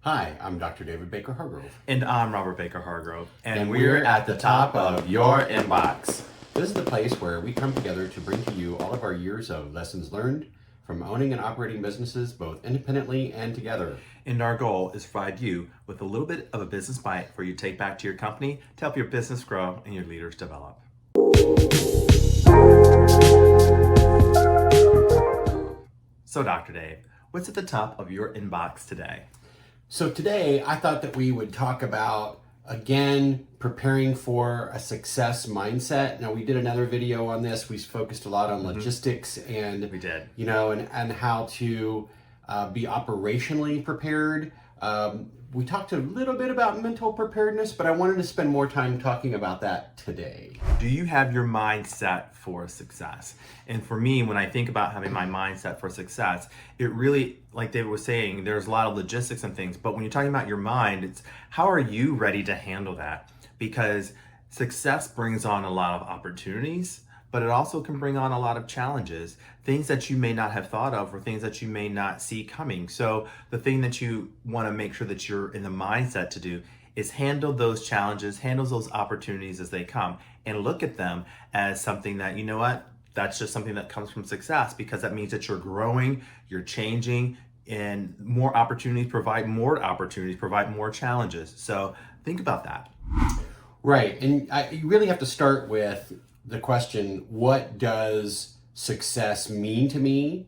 Hi, I'm Dr. David Baker Hargrove. And I'm Robert Baker Hargrove. And we're at the top of your inbox. This is the place where we come together to bring to you all of our years of lessons learned from owning and operating businesses both independently and together. And our goal is to provide you with a little bit of a business bite for you to take back to your company to help your business grow and your leaders develop. So, Dr. Dave, what's at the top of your inbox today? So today I thought that we would talk about, again, preparing for a success mindset. Now, we did another video on this. We focused a lot on logistics and We did. and how to be operationally prepared. We talked a little bit about mental preparedness, but I wanted to spend more time talking about that today. Do you have your mind set for success? And for me, when I think about having my mindset for success, it really, like David was saying, there's a lot of logistics and things, but when you're talking about your mind, it's how are you ready to handle that? Because success brings on a lot of opportunities, but it also can bring on a lot of challenges, things that you may not have thought of or things that you may not see coming. So the thing that you want to make sure that you're in the mindset to do is handle those challenges, handle those opportunities as they come, and look at them as something that, you know what, that's just something that comes from success, because that means that you're growing, you're changing, and more opportunities, provide more challenges. So think about that. Right, and you really have to start with the question, what does success mean to me?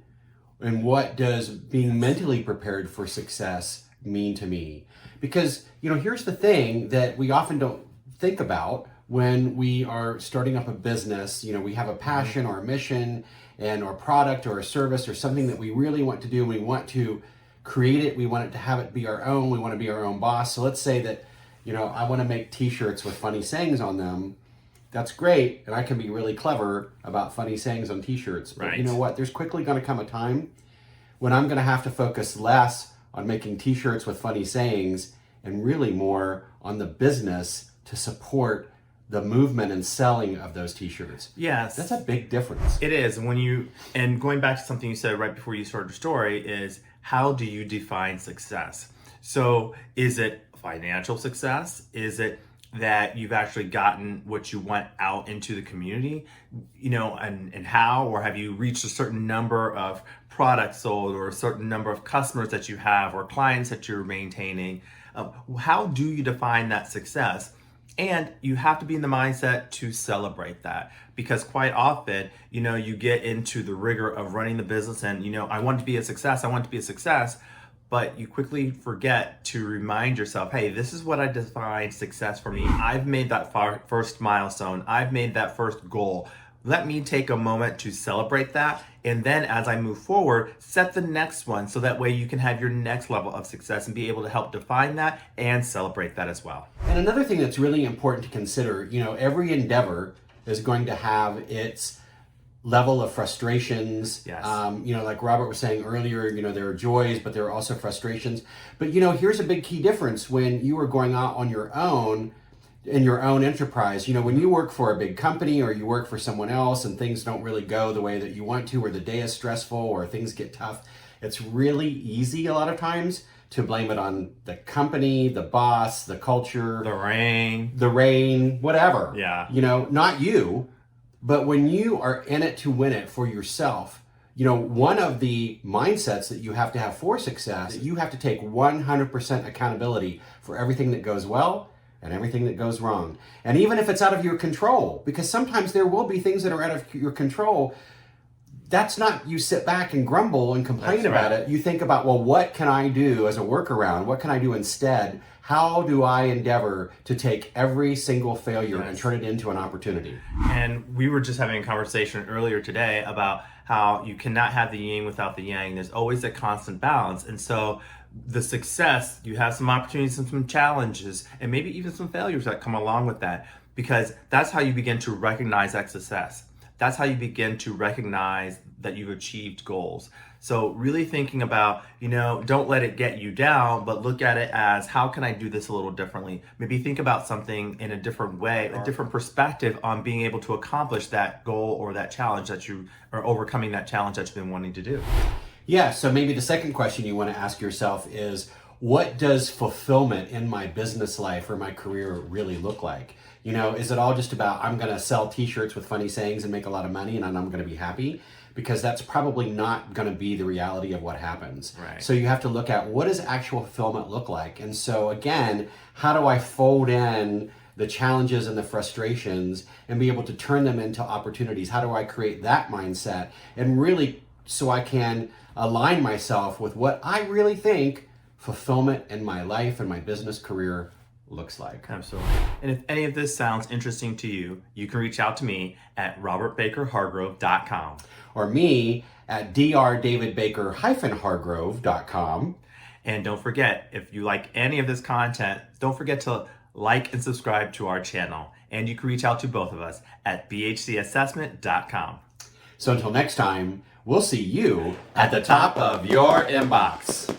And what does being mentally prepared for success mean to me? Because, here's the thing that we often don't think about when we are starting up a business. We have a passion or a mission and or product or a service or something that we really want to do. We want to create it. We want it to have it be our own. We want to be our own boss. So let's say that, I want to make t-shirts with funny sayings on them. That's great, and I can be really clever about funny sayings on t-shirts. But Right. You know what? There's quickly going to come a time when I'm going to have to focus less on making t-shirts with funny sayings and really more on the business to support the movement and selling of those t-shirts. Yes. That's a big difference. It is. And going back to something you said right before you started your story is, how do you define success? So is it financial success? Is it that you've actually gotten what you want out into the community, and how, or have you reached a certain number of products sold or a certain number of customers that you have or clients that you're maintaining? How do you define that success? And you have to be in the mindset to celebrate that, because quite often, you get into the rigor of running the business and, I want to be a success, but you quickly forget to remind yourself, hey, this is what I define success for me. I've made that first milestone. I've made that first goal. Let me take a moment to celebrate that. And then as I move forward, set the next one so that way you can have your next level of success and be able to help define that and celebrate that as well. And another thing that's really important to consider, every endeavor is going to have its level of frustrations. Yes. Like Robert was saying earlier, there are joys, but there are also frustrations. But, here's a big key difference when you are going out on your own in your own enterprise. When you work for a big company or you work for someone else and things don't really go the way that you want to, or the day is stressful or things get tough, it's really easy a lot of times to blame it on the company, the boss, the culture, The rain, whatever. Yeah. Not you. But when you are in it to win it for yourself, one of the mindsets that you have to have for success, you have to take 100% accountability for everything that goes well and everything that goes wrong. And even if it's out of your control, because sometimes there will be things that are out of your control, that's not you sit back and grumble and complain That's about right. it. You think about, well, what can I do as a workaround? What can I do instead? How do I endeavor to take every single failure and turn it into an opportunity? And we were just having a conversation earlier today about how you cannot have the yin without the yang. There's always a constant balance. And so the success, you have some opportunities and some challenges and maybe even some failures that come along with that, because that's how you begin to recognize that success. That's how you begin to recognize that you've achieved goals. So really thinking about, don't let it get you down, but look at it as, how can I do this a little differently? Maybe think about something in a different way, a different perspective on being able to accomplish that goal or that challenge that you are overcoming, that challenge that you've been wanting to do. Yeah, so maybe the second question you want to ask yourself is, what does fulfillment in my business life or my career really look like? You know, is it all just about I'm going to sell t-shirts with funny sayings and make a lot of money and I'm going to be happy? Because that's probably not going to be the reality of what happens. Right. So you have to look at what does actual fulfillment look like? And so again, how do I fold in the challenges and the frustrations and be able to turn them into opportunities? How do I create that mindset? And really, so I can align myself with what I really think fulfillment in my life and my business career looks like. Absolutely. And if any of this sounds interesting to you, you can reach out to me at robertbakerhargrove.com. Or me at drdavidbaker-hargrove.com. And don't forget, if you like any of this content, don't forget to like and subscribe to our channel. And you can reach out to both of us at bhcassessment.com. So until next time, we'll see you at the top of your inbox.